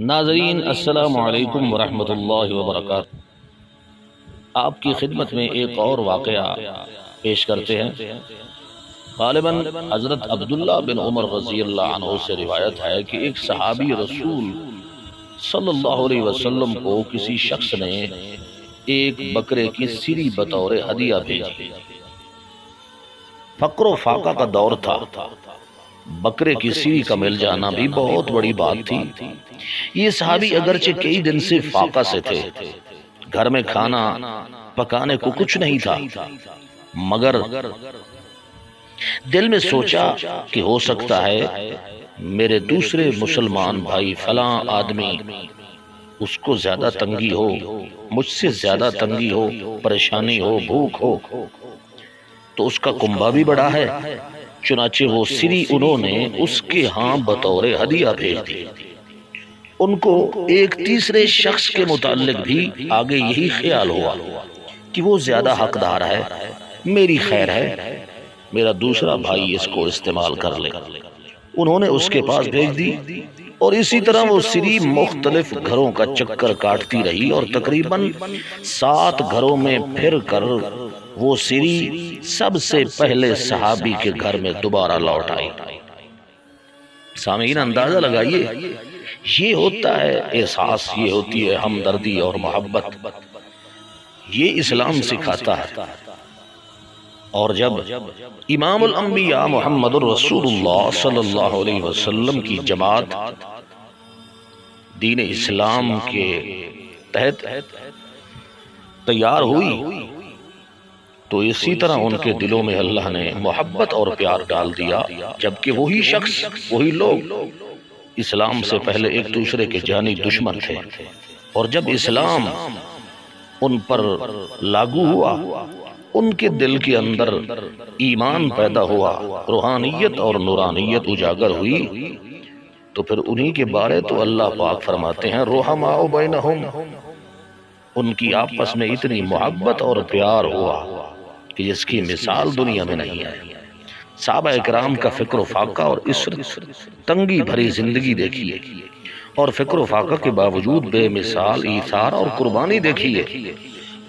ناظرین السلام علیکم ورحمۃ اللہ وبرکاتہ۔ آپ کی خدمت میں ایک اور واقعہ پیش کرتے ہیں۔ غالباً حضرت عبداللہ بن عمر رضی اللہ عنہ سے روایت ہے کہ ایک صحابی رسول صلی اللہ علیہ وسلم کو کسی شخص نے ایک بکرے کی سری بطور ہدیہ بھیجی۔ فقر و فاقہ کا دور تھا، بکرے کی سری کا مل جانا بھی بہت بڑی بات تھی۔ یہ صحابی اگرچہ کئی دن سے فاقہ سے تھے، گھر میں کھانا پکانے کو کچھ نہیں تھا، مگر دل میں سوچا کہ ہو سکتا ہے میرے دوسرے مسلمان بھائی فلاں آدمی اس کو زیادہ تنگی ہو، مجھ سے زیادہ تنگی ہو، پریشانی ہو، بھوک ہو، تو اس کا کنبہ بھی بڑا ہے، چنانچہ وہ سری انہوں نے اس کے ہاں بطور ہدیہ بھیج دی۔ ان کو ایک تیسرے شخص کے متعلق بھی آگے یہی خیال ہوا کہ وہ زیادہ حقدار ہے، میری خیر ہے، میرا دوسرا بھائی اس کو استعمال کر لے۔ انہوں نے اس کے پاس بھیج دی اور اسی طرح وہ سری مختلف گھروں کا چکر کاٹتی رہی اور تقریباً 7 گھروں میں پھر کر وہ سری سب سے پہلے صحابی کے گھر میں دوبارہ لوٹ آئی۔ سامعین اندازہ لگائیے، یہ ہوتا ہے احساس، یہ ہوتی ہے ہمدردی اور محبت، یہ اسلام سکھاتا ہے۔ اور جب امام الانبیاء محمد الرسول اللہ صلی اللہ علیہ وسلم کی جماعت دین اسلام کے تحت تیار ہوئی تو اسی طرح ان کے دلوں میں اللہ نے محبت اور پیار ڈال دیا، جبکہ وہی شخص، وہی لوگ اسلام سے پہلے ایک دوسرے کے جانی دشمن تھے، اور جب اسلام ان پر لاگو ہوا، ان کے دل کے اندر ایمان پیدا ہوا، روحانیت اور نورانیت اجاگر ہوئی، تو پھر انہی کے بارے تو اللہ پاک فرماتے ہیں رحماء بینہم، ان کی آپس میں اتنی محبت اور پیار ہوا کہ جس کی مثال دنیا میں نہیں ہے۔ صحابہ اکرام کا فکر و فاقہ اور عشرت تنگی بھری زندگی دیکھیے، اور فکر و فاقہ کے باوجود بے مثال ایثار اور قربانی دیکھیے۔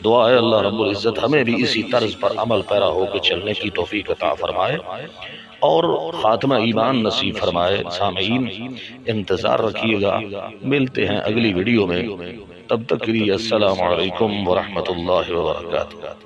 دعا ہے اللہ رب العزت ہمیں بھی اسی طرز پر عمل پیرا ہو کے چلنے کی توفیق عطا فرمائے اور خاتمہ ایمان نصیب فرمائے۔ سامعین انتظار رکھیے گا، ملتے ہیں اگلی ویڈیو میں، تب تک کے لیے السلام علیکم ورحمۃ اللہ وبرکاتہ۔